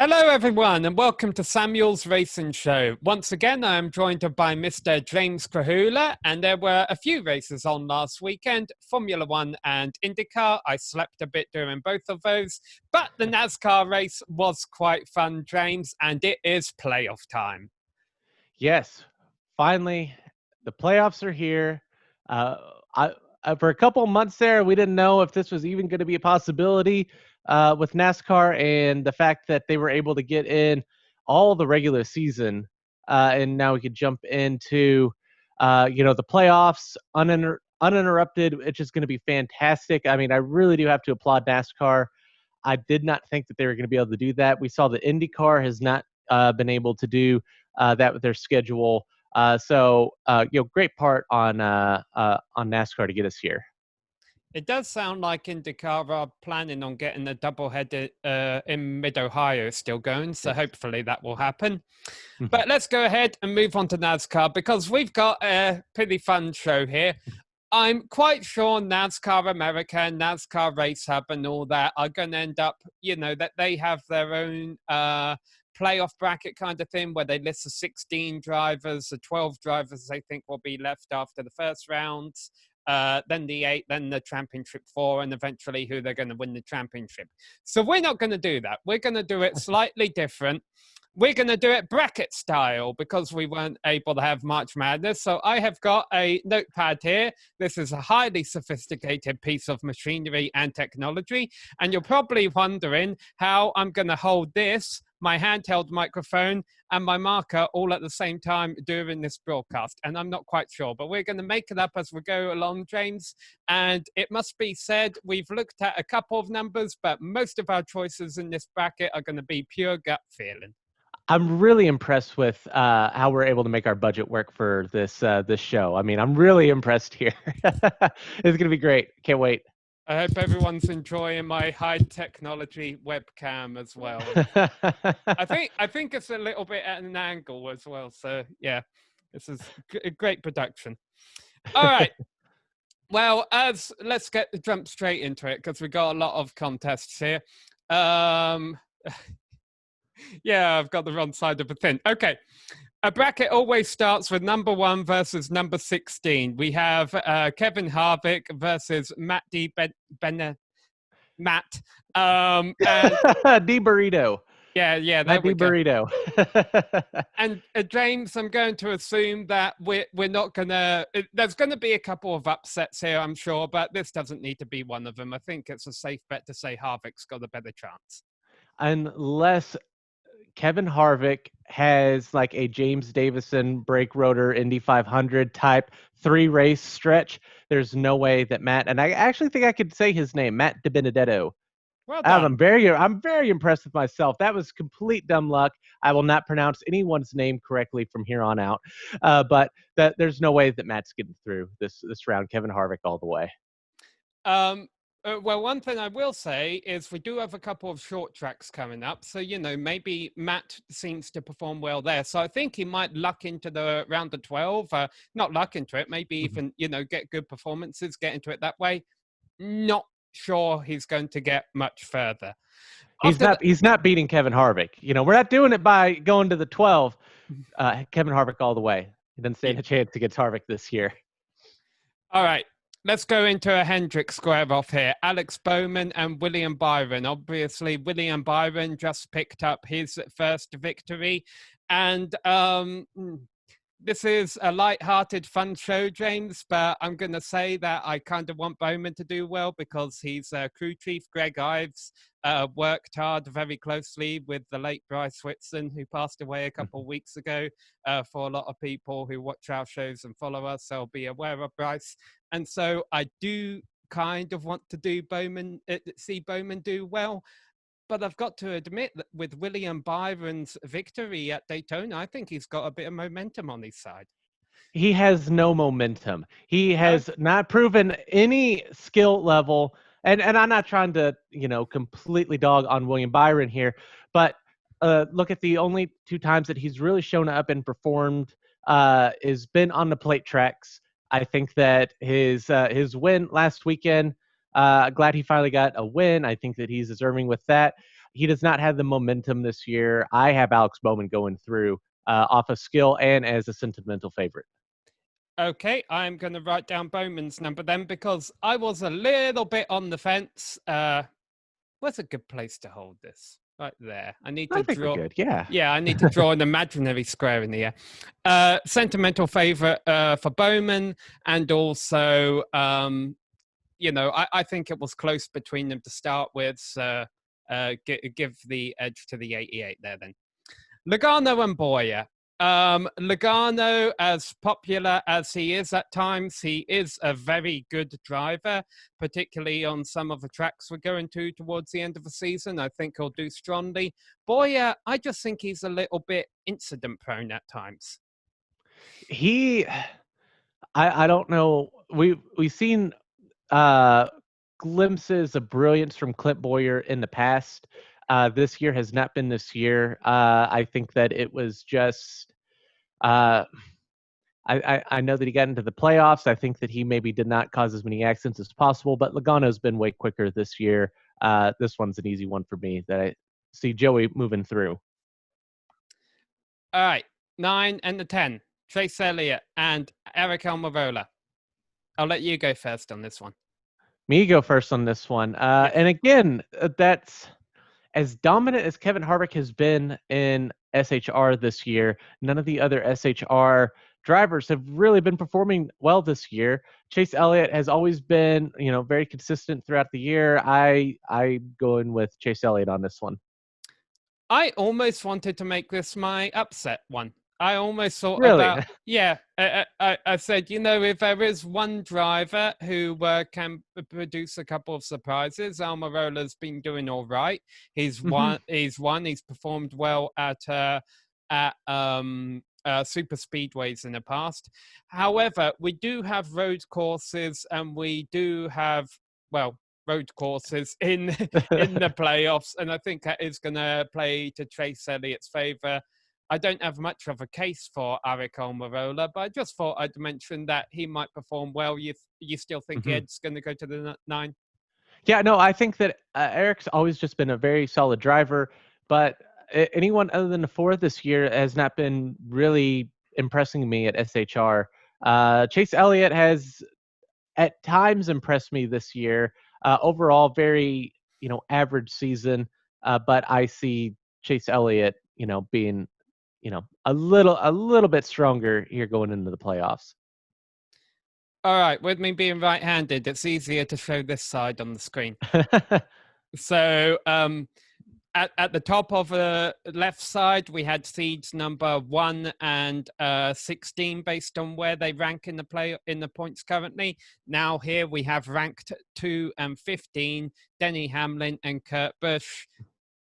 Hello, everyone, and welcome to Samuel's Racing Show. Once again, I am joined by Mr. James Krahula, and there were a few races on last weekend, Formula One and IndyCar. I slept a bit during both of those, but the NASCAR race was quite fun, James, and it is playoff time. Yes, finally, the playoffs are here. For a couple of months there, we didn't know if this was even going to be a possibility with NASCAR, and the fact that they were able to get in all the regular season, and now we could jump into, the playoffs uninterrupted. It's just going to be fantastic. I mean, I really do have to applaud NASCAR. I did not think that they were going to be able to do that. We saw the IndyCar has not been able to do that with their schedule. Great part on NASCAR to get us here. It does sound like IndyCar are planning on getting a doubleheader in Mid-Ohio still going, so hopefully that will happen. But let's go ahead and move on to NASCAR because we've got a pretty fun show here. I'm quite sure NASCAR America and NASCAR Race Hub and all that are going to end up, that they have their own playoff bracket kind of thing where they list the 16 drivers, the 12 drivers they think will be left after the first rounds. Then the 8, then the championship 4, and eventually who they're going to win the championship. So we're not going to do that. We're going to do it slightly different. We're going to do it bracket style because we weren't able to have March Madness. So I have got a notepad here. This is a highly sophisticated piece of machinery and technology. And you're probably wondering how I'm going to hold this, my handheld microphone, and my marker all at the same time during this broadcast. And I'm not quite sure, but we're going to make it up as we go along, James. And it must be said, we've looked at a couple of numbers, but most of our choices in this bracket are going to be pure gut feeling. I'm really impressed with how we're able to make our budget work for this show. I mean, I'm really impressed here. It's going to be great. Can't wait. I hope everyone's enjoying my high technology webcam as well. I think it's a little bit at an angle as well. So yeah, this is a great production. All right. Well, let's jump straight into it because we got a lot of contests here. Yeah, I've got the wrong side of the thing. Okay. A bracket always starts with number 1 versus number 16. We have Kevin Harvick versus Bennett. Matt. And D Burrito. Yeah, Matt D Burrito. And James, I'm going to assume that we're not gonna. There's going to be a couple of upsets here, I'm sure, but this doesn't need to be one of them. I think it's a safe bet to say Harvick's got a better chance, unless Kevin Harvick has like a James Davison brake rotor Indy 500 type 3-race stretch. There's no way that Matt, and I actually think I could say his name, Matt DiBenedetto. Well done. I'm very impressed with myself. That was complete dumb luck. I will not pronounce anyone's name correctly from here on out. But there's no way that Matt's getting through this round. Kevin Harvick all the way. Well, one thing I will say is we do have a couple of short tracks coming up. So, maybe Matt seems to perform well there. So I think he might luck into the round of 12. Not luck into it, maybe even, get good performances, get into it that way. Not sure he's going to get much further. He's not beating Kevin Harvick. We're not doing it by going to the 12. Kevin Harvick all the way. He doesn't stand a chance against Harvick this year. All right. Let's go into a Hendrick square off here. Alex Bowman and William Byron. Obviously, William Byron just picked up his first victory. And this is a light-hearted, fun show, James, but I'm going to say that I kind of want Bowman to do well because he's crew chief Greg Ives worked hard very closely with the late Bryce Whitson, who passed away a couple of weeks ago. For a lot of people who watch our shows and follow us, they'll be aware of Bryce. And so I do kind of want to see Bowman do well. But I've got to admit that with William Byron's victory at Daytona, I think he's got a bit of momentum on his side. He has no momentum. He has not proven any skill level. And I'm not trying to, completely dog on William Byron here, but look at the only 2 times that he's really shown up and performed has been on the plate tracks. I think that his win last weekend, glad he finally got a win. I think that he's deserving with that. he does not have the momentum this year. I have Alex Bowman going through off of skill and as a sentimental favorite. Okay, I'm going to write down Bowman's number then because I was a little bit on the fence. Where's a good place to hold this? Right there. I think we're good. Yeah. Yeah, I need to draw an imaginary square in the air. Sentimental favorite for Bowman, and also, I think it was close between them to start with. So give the edge to the 88 there then. Logano and Boyer. Logano, as popular as he is at times, he is a very good driver, particularly on some of the tracks we're going to towards the end of the season. I think he'll do strongly. Boyer, I just think he's a little bit incident prone at times. I don't know. We've seen glimpses of brilliance from Clint Boyer in the past. This year has not been this year. I think that it was just. I know that he got into the playoffs. I think that he maybe did not cause as many accidents as possible, but Logano's been way quicker this year. This one's an easy one for me that I see Joey moving through. All right, 9 and the 10. Chase Elliott and Eric Almirola. I'll let you go first on this one. Me go first on this one. Yes. And again, that's as dominant as Kevin Harvick has been in SHR this year. None of the other SHR drivers have really been performing well this year. Chase Elliott has always been, very consistent throughout the year. I go in with Chase Elliott on this one. I almost wanted to make this my upset one. I almost thought really? about, yeah, I said, if there is one driver who can produce a couple of surprises, Almirola's been doing all right. He's performed well at super speedways in the past. However, we do have road courses and we do have, road courses in the playoffs, and I think that is going to play to Chase Elliott's favor. I don't have much of a case for Eric Almirola, but I just thought I'd mention that he might perform well. You still think Ed's going to go to the 9? Yeah, no, I think that Eric's always just been a very solid driver, but anyone other than the 4 this year has not been really impressing me at SHR. Chase Elliott has at times impressed me this year. Overall, very average season, but I see Chase Elliott being a little bit stronger here going into the playoffs. All right, with me being right-handed, it's easier to show this side on the screen. So at the top of the left side, we had seeds number 1 and 16 based on where they rank in the points currently. Now here we have ranked 2 and 15, Denny Hamlin and Kurt Busch.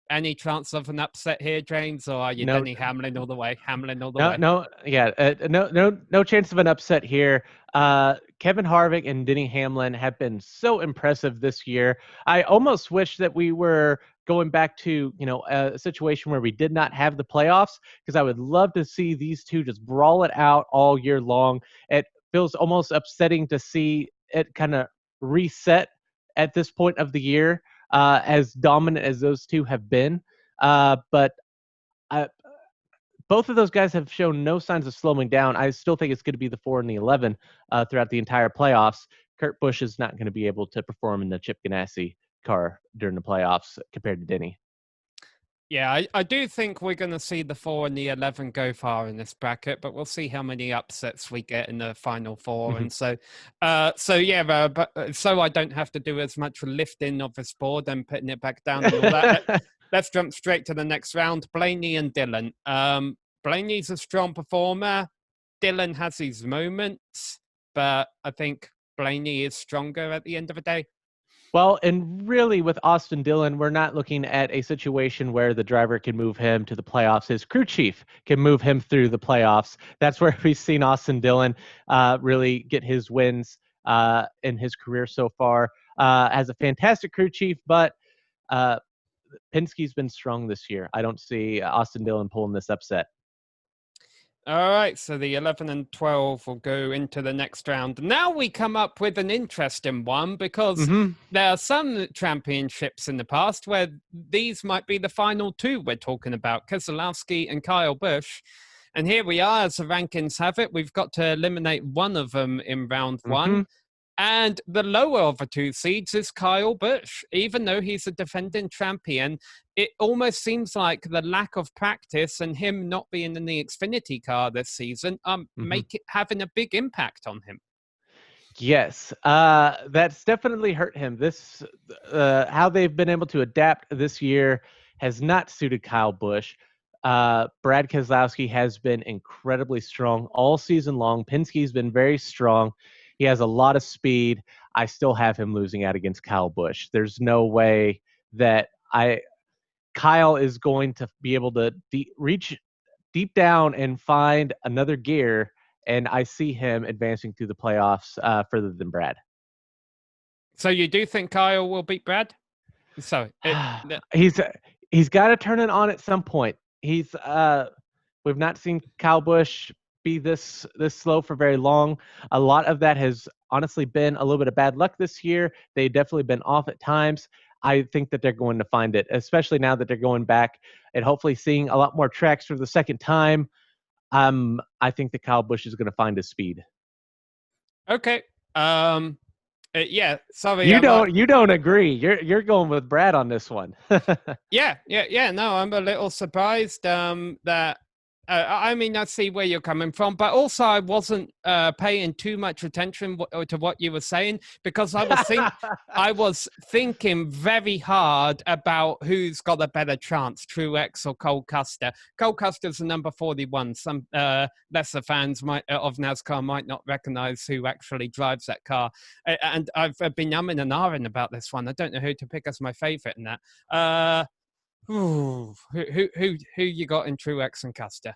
Any chance of an upset here, James, or are you Denny Hamlin all the way? Hamlin all the way? No chance of an upset here. Kevin Harvick and Denny Hamlin have been so impressive this year. I almost wish that we were going back to a situation where we did not have the playoffs, because I would love to see these two just brawl it out all year long. It feels almost upsetting to see it kind of reset at this point of the year. As dominant as those two have been. But both of those guys have shown no signs of slowing down. I still think it's going to be the 4 and the 11 throughout the entire playoffs. Kurt Busch is not going to be able to perform in the Chip Ganassi car during the playoffs compared to Denny. Yeah, I do think we're going to see the 4 and the 11 go far in this bracket, but we'll see how many upsets we get in the final 4. And so I don't have to do as much lifting of this board and putting it back down and all that. Let's jump straight to the next round. Blaney and Dylan. Blaney's a strong performer. Dylan has his moments, but I think Blaney is stronger at the end of the day. Well, and really with Austin Dillon, we're not looking at a situation where the driver can move him to the playoffs. His crew chief can move him through the playoffs. That's where we've seen Austin Dillon really get his wins in his career so far. Has a fantastic crew chief, but Penske's been strong this year. I don't see Austin Dillon pulling this upset. All right, so the 11 and 12 will go into the next round. Now we come up with an interesting one because there are some championships in the past where these might be the final two we're talking about, Keselowski and Kyle Busch. And here we are, as the rankings have it, we've got to eliminate one of them in round one. And the lower of the two seeds is Kyle Busch. Even though he's a defending champion, it almost seems like the lack of practice and him not being in the Xfinity car this season having a big impact on him. Yes, that's definitely hurt him. This how they've been able to adapt this year has not suited Kyle Busch. Brad Keselowski has been incredibly strong all season long. Penske's been very strong. He has a lot of speed. I still have him losing out against Kyle Busch. There's no way that Kyle is going to be able to reach deep down and find another gear, and I see him advancing through the playoffs further than Brad. So you do think Kyle will beat Brad? So he's got to turn it on at some point. We've not seen Kyle Busch be this slow for very long. A lot of that has honestly been a little bit of bad luck this year. They've definitely been off at times. I think that they're going to find it, especially now that they're going back and hopefully seeing a lot more tracks for the second time. I think that Kyle Busch is going to find his speed. Okay. Yeah. Sorry. You don't agree. You're going with Brad on this one. Yeah. No, I'm a little surprised that. I mean, I see where you're coming from, but also I wasn't paying too much attention to what you were saying because I was thinking very hard about who's got a better chance, Truex or Cole Custer. Cole Custer's the number 41. Some lesser fans of NASCAR might not recognize who actually drives that car, and I've been umming and ahhing about this one. I don't know who to pick as my favorite in that. Who you got in Truex and Custer?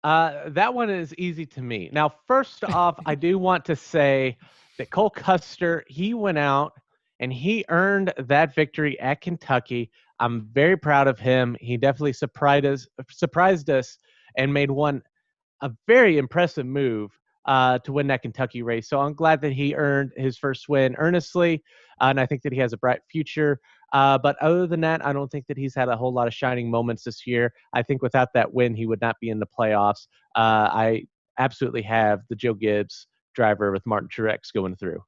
That one is easy to me. Now, first off, I do want to say that Cole Custer, he went out and he earned that victory at Kentucky. I'm very proud of him. He definitely surprised us and made a very impressive move to win that Kentucky race. So I'm glad that he earned his first win earnestly, and I think that he has a bright future. But other than that, I don't think that he's had a whole lot of shining moments this year. I think without that win, he would not be in the playoffs. I absolutely have the Joe Gibbs driver with Martin Truex going through.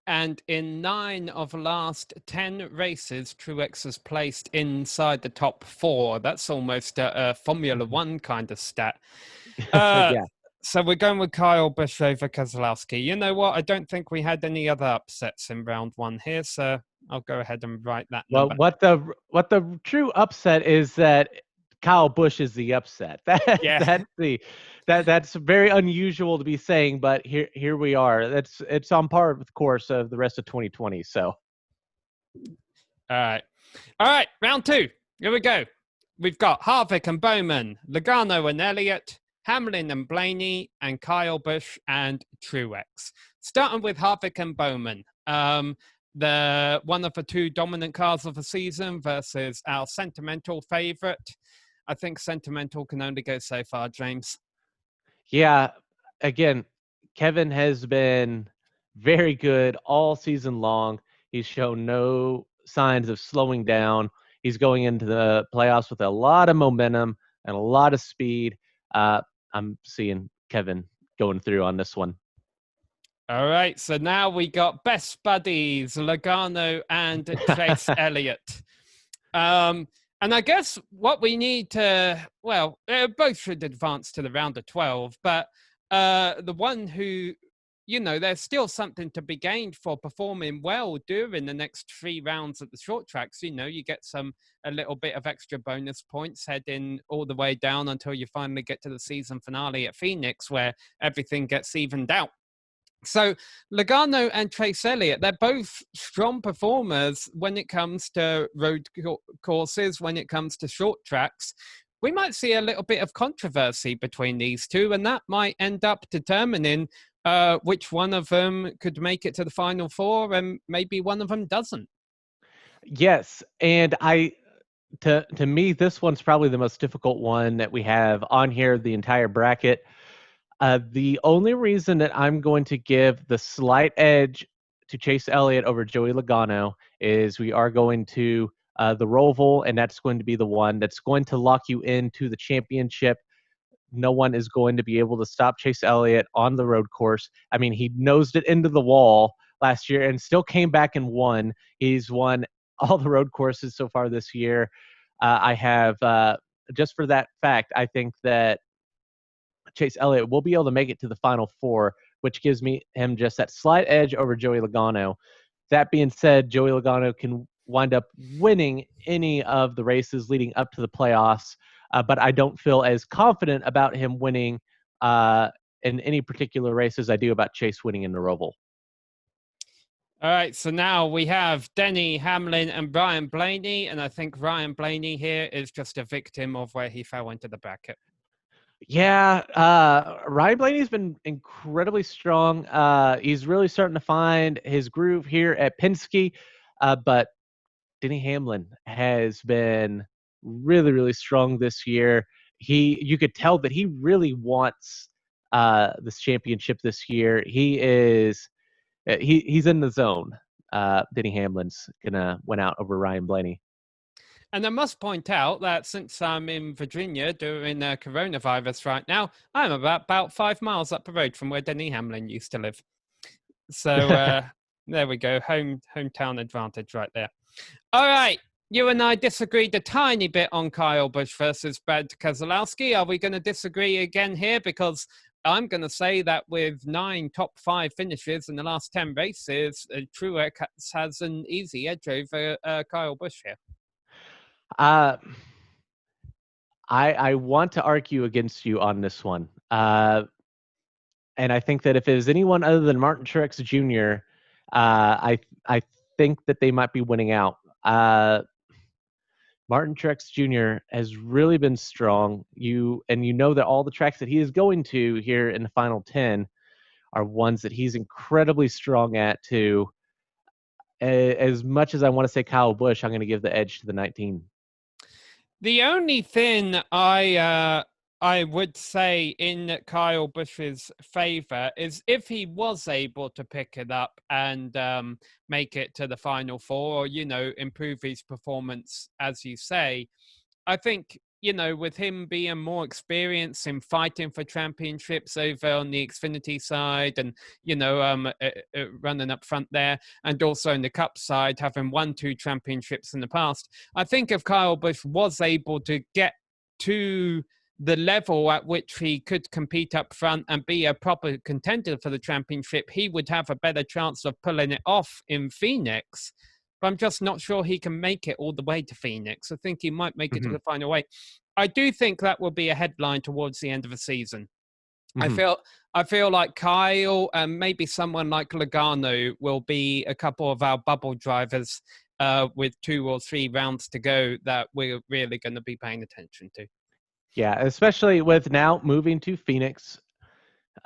And in 9 of the last 10 races, Truex has placed inside the top 4. That's almost a Formula One kind of stat. Yeah. So we're going with Kyle Busch over Keselowski. You know what? I don't think we had any other upsets in round one here, so I'll go ahead and write that number. Well, what the true upset is that Kyle Busch is the upset. That's very unusual to be saying, but here we are. It's on par with the course of the rest of 2020. So, all right, round 2. Here we go. We've got Harvick and Bowman, Logano and Elliott, Hamlin and Blaney, and Kyle Busch and Truex. Starting with Harvick and Bowman. The one of the 2 dominant cars of the season versus our sentimental favorite. I think sentimental can only go so far, James. Yeah, again, Kevin has been very good all season long. He's shown no signs of slowing down. He's going into the playoffs with a lot of momentum and a lot of speed. I'm seeing Kevin going through on this one. All right, so now we got best buddies, Logano and Chase Elliott. And I guess what we need to, both should advance to the round of 12, but the one who, there's still something to be gained for performing well during the next 3 rounds at the short tracks. You get a little bit of extra bonus points heading all the way down until you finally get to the season finale at Phoenix where everything gets evened out. So Logano and Chase Elliott, they're both strong performers when it comes to road courses, when it comes to short tracks. We might see a little bit of controversy between these two, and that might end up determining which one of them could make it to the Final Four and maybe one of them doesn't. Yes, and To me, this one's probably the most difficult one that we have on here, the entire bracket. The only reason that I'm going to give the slight edge to Chase Elliott over Joey Logano is we are going to the Roval, and that's going to be the one that's going to lock you into the championship. No one is going to be able to stop Chase Elliott on the road course. I mean, he nosed it into the wall last year and still came back and won. He's won all the road courses so far this year. I have, just for that fact, I think that Chase Elliott will be able to make it to the Final Four, which gives him just that slight edge over Joey Logano. That being said, Joey Logano can wind up winning any of the races leading up to the playoffs, but I don't feel as confident about him winning in any particular race as I do about Chase winning in the Roval. All right, so now we have Denny, Hamlin, and Ryan Blaney, and I think Ryan Blaney here is just a victim of where he fell into the bracket. Yeah, Ryan Blaney's been incredibly strong. He's really starting to find his groove here at Penske, but Denny Hamlin has been really, really strong this year. You could tell that he really wants this championship this year. He's in the zone. Denny Hamlin's gonna win out over Ryan Blaney. And I must point out that since I'm in Virginia during coronavirus right now, I'm about 5 miles up the road from where Denny Hamlin used to live. So there we go, hometown advantage right there. All right, you and I disagreed a tiny bit on Kyle Busch versus Brad Keselowski. Are we going to disagree again here? Because I'm going to say that with 9 top 5 finishes in the last 10 races, Truex has an easy edge over Kyle Busch here. I want to argue against you on this one. And I think that if it was anyone other than Martin Truex Jr., I think that they might be winning out. Martin Truex Jr. has really been strong. You know that all the tracks that he is going to here in the final 10 are ones that he's incredibly strong at too. As much as I want to say Kyle Busch, I'm going to give the edge to the 19. The only thing I would say in Kyle Busch's favor is if he was able to pick it up and make it to the Final Four, or, improve his performance, as you say. I think, with him being more experienced in fighting for championships over on the Xfinity side and, running up front there, and also in the Cup side, having won 2 championships in the past, I think if Kyle Busch was able to get to the level at which he could compete up front and be a proper contender for the championship, he would have a better chance of pulling it off in Phoenix. But I'm just not sure he can make it all the way to Phoenix. I think he might make it to the final way. I do think that will be a headline towards the end of the season. I feel like Kyle and maybe someone like Logano will be a couple of our bubble drivers with 2 or 3 rounds to go that we're really going to be paying attention to. Yeah, especially with now moving to Phoenix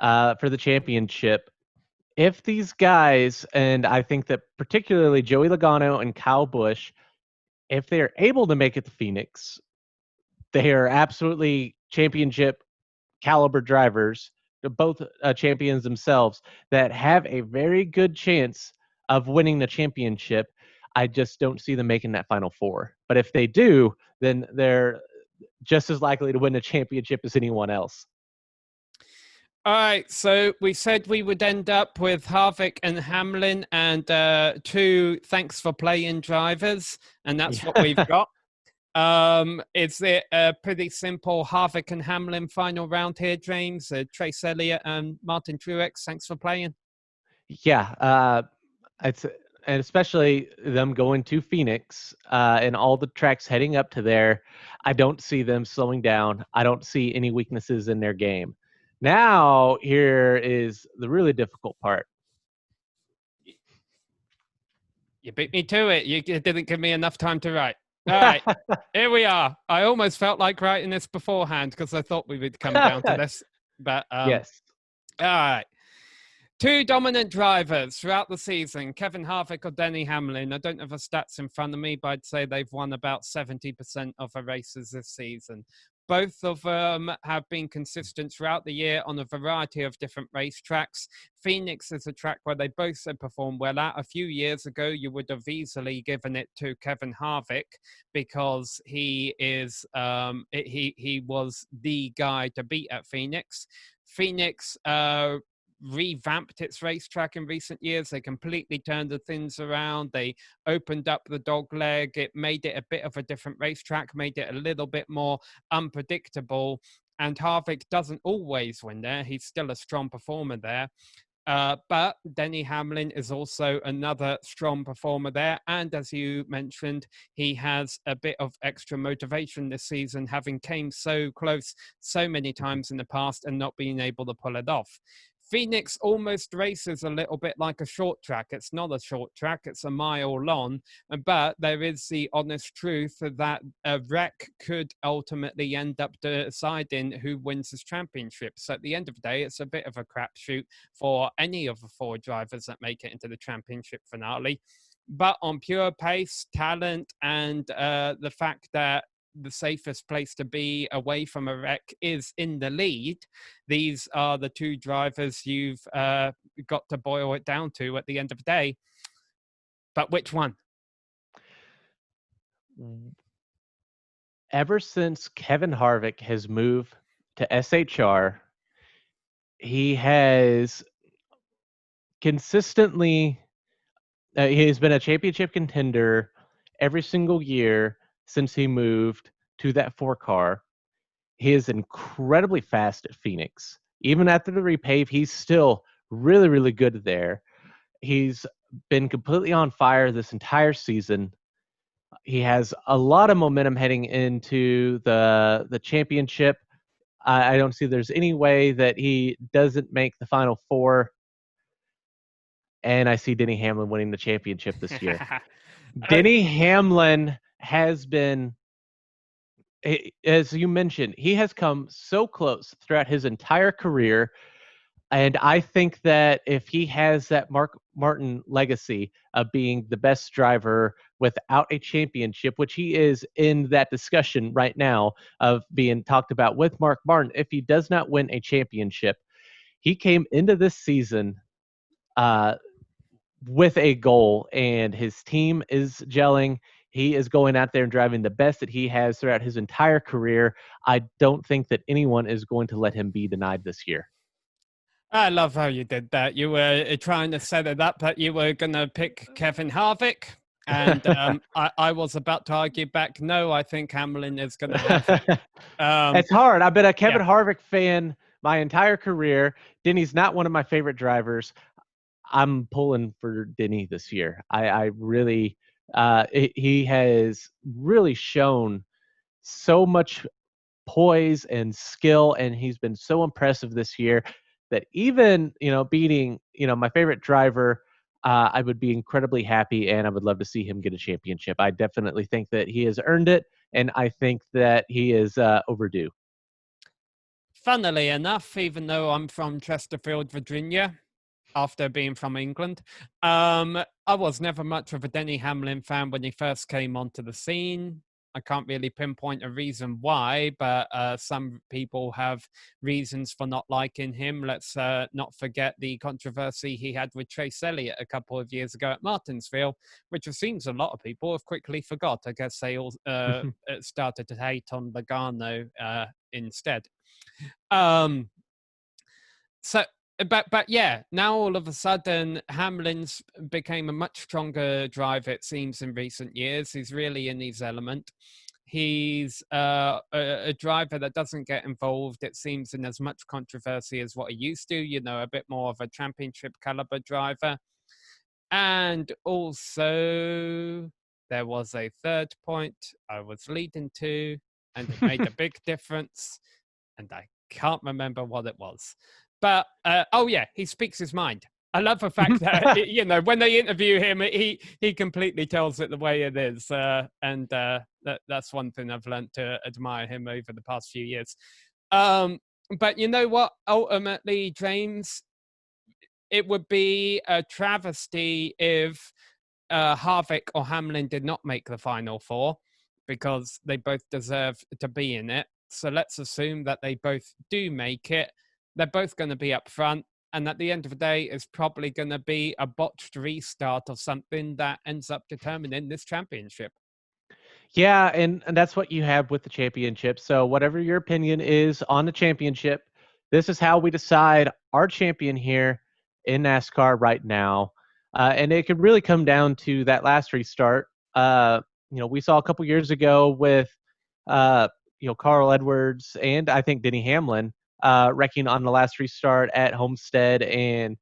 for the championship. If these guys, and I think that particularly Joey Logano and Kyle Busch, if they're able to make it to Phoenix, they are absolutely championship caliber drivers, both champions themselves, that have a very good chance of winning the championship. I just don't see them making that Final Four. But if they do, then they're just as likely to win the championship as anyone else. All right, so we said we would end up with Harvick and Hamlin and 2 thanks for playing drivers, and that's what we've got. Is it a pretty simple Harvick and Hamlin final round here, James? Chase Elliott and Martin Truex, thanks for playing. Yeah, and especially them going to Phoenix and all the tracks heading up to there, I don't see them slowing down. I don't see any weaknesses in their game. Now, here is the really difficult part. You beat me to it. You didn't give me enough time to write. All right, here we are. I almost felt like writing this beforehand because I thought we would come down to this. But yes. All right. Two dominant drivers throughout the season, Kevin Harvick or Denny Hamlin. I don't have the stats in front of me, but I'd say they've won about 70% of the races this season. Both of them have been consistent throughout the year on a variety of different racetracks. Phoenix is a track where they both have performed well at. A few years ago, you would have easily given it to Kevin Harvick because he was the guy to beat at Phoenix. Phoenix revamped its racetrack in recent years. They completely turned the things around. They opened up the dog leg. It made it a bit of a different racetrack, made it a little bit more unpredictable. And Harvick doesn't always win there. He's still a strong performer there. But Denny Hamlin is also another strong performer there. And as you mentioned, he has a bit of extra motivation this season, having came so close so many times in the past and not being able to pull it off. Phoenix almost races a little bit like a short track. It's not a short track, it's a mile long, but there is the honest truth that a wreck could ultimately end up deciding who wins this championship. So at the end of the day, it's a bit of a crapshoot for any of the four drivers that make it into the championship finale. But on pure pace, talent, and the fact that the safest place to be away from a wreck is in the lead, these are the two drivers you've got to boil it down to at the end of the day. But which one? Ever since Kevin Harvick has moved to SHR, he has consistently he has been a championship contender every single year since he moved to that 4-car. He is incredibly fast at Phoenix. Even after the repave, he's still really, really good there. He's been completely on fire this entire season. He has a lot of momentum heading into the championship. I don't see there's any way that he doesn't make the Final Four. And I see Denny Hamlin winning the championship this year. Denny Hamlin has been, as you mentioned, he has come so close throughout his entire career. And I think that if he has that Mark Martin legacy of being the best driver without a championship, which he is in that discussion right now of being talked about with Mark Martin, if he does not win a championship, he came into this season with a goal, and his team is gelling. He is going out there and driving the best that he has throughout his entire career. I don't think that anyone is going to let him be denied this year. I love how you did that. You were trying to set it up that you were going to pick Kevin Harvick. And I was about to argue back, no, I think Hamlin is going to have it. It's hard. I've been a Kevin Harvick fan my entire career. Denny's not one of my favorite drivers. I'm pulling for Denny this year. I really, he has really shown so much poise and skill, and he's been so impressive this year that even, beating, my favorite driver, I would be incredibly happy, and I would love to see him get a championship. I definitely think that he has earned it, and I think that he is overdue. Funnily enough, even though I'm from Chesterfield, Virginia, after being from England, I was never much of a Denny Hamlin fan when he first came onto the scene. I can't really pinpoint a reason why, but some people have reasons for not liking him. Let's not forget the controversy he had with Chase Elliott a couple of years ago at Martinsville, which it seems a lot of people have quickly forgot. I guess they all started to hate on Logano instead. But yeah, now all of a sudden, Hamlin's became a much stronger driver, it seems, in recent years. He's really in his element. He's a driver that doesn't get involved, it seems, in as much controversy as what he used to, a bit more of a championship caliber driver. And also, there was a third point I was leading to, and it made a big difference, and I can't remember what it was. But, he speaks his mind. I love the fact that, when they interview him, he completely tells it the way it is. And that's one thing I've learned to admire him over the past few years. But you know what? Ultimately, James, it would be a travesty if Harvick or Hamlin did not make the Final Four, because they both deserve to be in it. So let's assume that they both do make it. They're both going to be up front. And at the end of the day, it's probably going to be a botched restart or something that ends up determining this championship. Yeah, and that's what you have with the championship. So whatever your opinion is on the championship, this is how we decide our champion here in NASCAR right now. And it could really come down to that last restart. We saw a couple years ago with, Carl Edwards and I think Denny Hamlin wrecking on the last restart at Homestead, and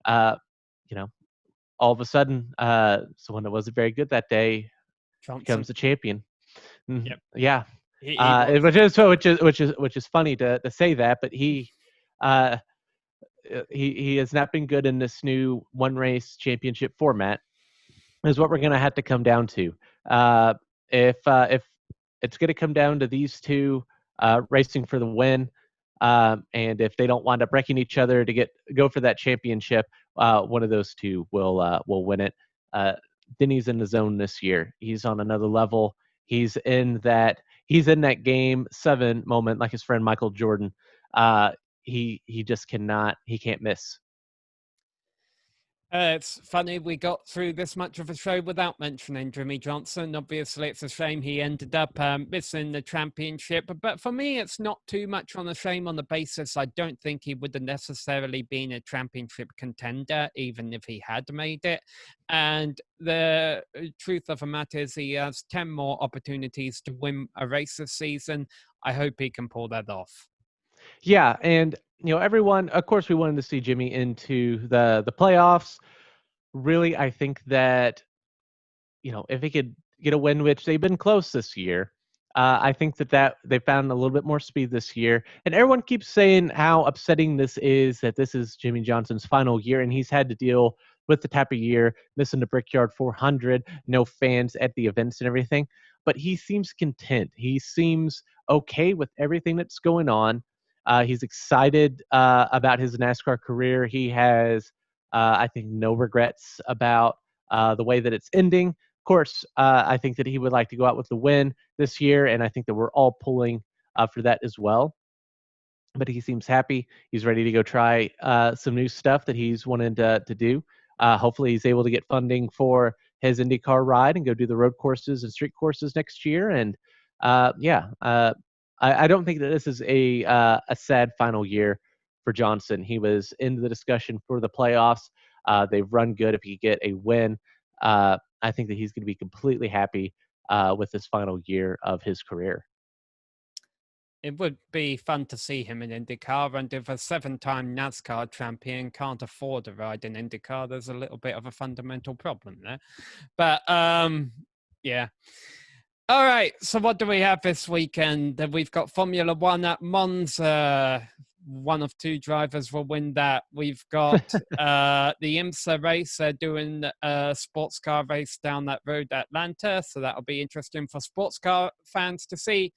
uh, you know, all of a sudden, someone that wasn't very good that day becomes the champion. Yep. Yeah, He was. which is funny to say that, but he has not been good in this new one race championship format. Is what we're going to have to come down to. If it's going to come down to these two racing for the win, and if they don't wind up wrecking each other to go for that championship, one of those two will win it. Denny's in the zone this year. He's on another level. He's in that game 7 moment, like his friend Michael Jordan. He just cannot. He can't miss. It's funny we got through this much of a show without mentioning Jimmy Johnson. Obviously, it's a shame he ended up missing the championship. But for me, it's not too much on a shame on the basis I don't think he would have necessarily been a championship contender, even if he had made it. And the truth of the matter is he has 10 more opportunities to win a race this season. I hope he can pull that off. Yeah, and everyone, of course, we wanted to see Jimmy into the playoffs. Really, I think that if he could get a win, which they've been close this year, I think that they found a little bit more speed this year. And everyone keeps saying how upsetting this is, that this is Jimmy Johnson's final year, and he's had to deal with the type of year, missing the Brickyard 400, no fans at the events and everything. But he seems content. He seems okay with everything that's going on. He's excited about his NASCAR career. He has, I think, no regrets about the way that it's ending. Of course, I think that he would like to go out with the win this year, and I think that we're all pulling for that as well. But he seems happy. He's ready to go try some new stuff that he's wanted to do. Hopefully, he's able to get funding for his IndyCar ride and go do the road courses and street courses next year. And I don't think that this is a sad final year for Johnson. He was in the discussion for the playoffs. They've run good. If he get a win, I think that he's going to be completely happy with this final year of his career. It would be fun to see him in IndyCar, and if a 7-time NASCAR champion can't afford a ride in IndyCar, there's a little bit of a fundamental problem there. But yeah. All right, so what do we have this weekend? We've got Formula One at Monza. One of 2 drivers will win that. We've got the IMSA race. They're doing a sports car race down that road at Atlanta, so that'll be interesting for sports car fans to see.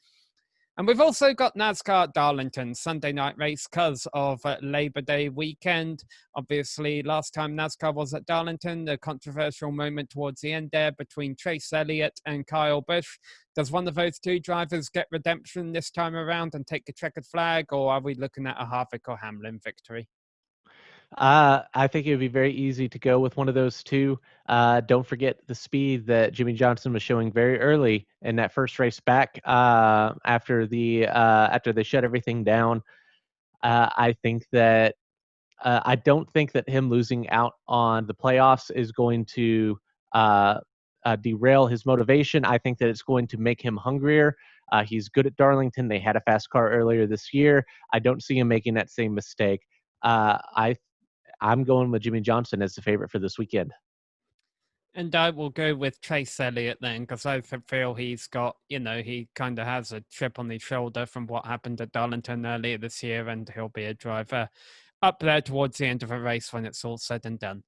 And we've also got NASCAR at Darlington, Sunday night race because of Labor Day weekend. Obviously, last time NASCAR was at Darlington, the controversial moment towards the end there between Chase Elliott and Kyle Busch. Does one of those 2 drivers get redemption this time around and take a checkered flag, or are we looking at a Harvick or Hamlin victory? I think it would be very easy to go with one of those 2. Don't forget the speed that Jimmy Johnson was showing very early in that first race back after they shut everything down. I think that I don't think that him losing out on the playoffs is going to derail his motivation. I think that it's going to make him hungrier. He's good at Darlington. They had a fast car earlier this year. I don't see him making that same mistake. I'm going with Jimmy Johnson as the favorite for this weekend. And I will go with Chase Elliott then, because I feel he's got, he kind of has a chip on his shoulder from what happened at Darlington earlier this year, and he'll be a driver up there towards the end of a race when it's all said and done.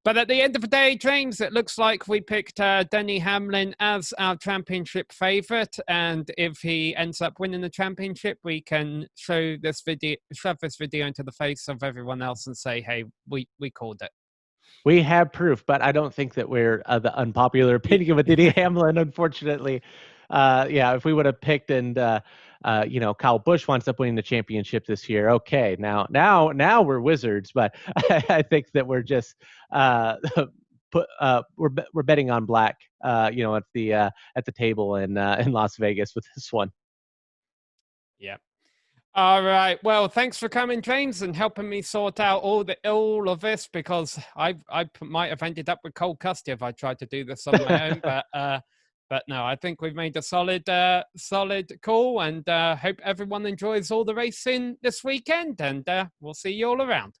But at the end of the day, James, it looks like we picked Denny Hamlin as our championship favorite. And if he ends up winning the championship, we can shove this video into the face of everyone else and say, hey, we called it. We have proof, but I don't think that we're the unpopular opinion with Denny Hamlin, unfortunately. If we would have picked and Kyle Busch winds up winning the championship this year. Okay, now we're wizards, but I think that we're just we're betting on black, at the table in Las Vegas with this one. Yeah. All right. Well, thanks for coming, James, and helping me sort out all of this, because I might have ended up with cold custody if I tried to do this on my own. But no, I think we've made a solid call, and hope everyone enjoys all the racing this weekend. And we'll see you all around.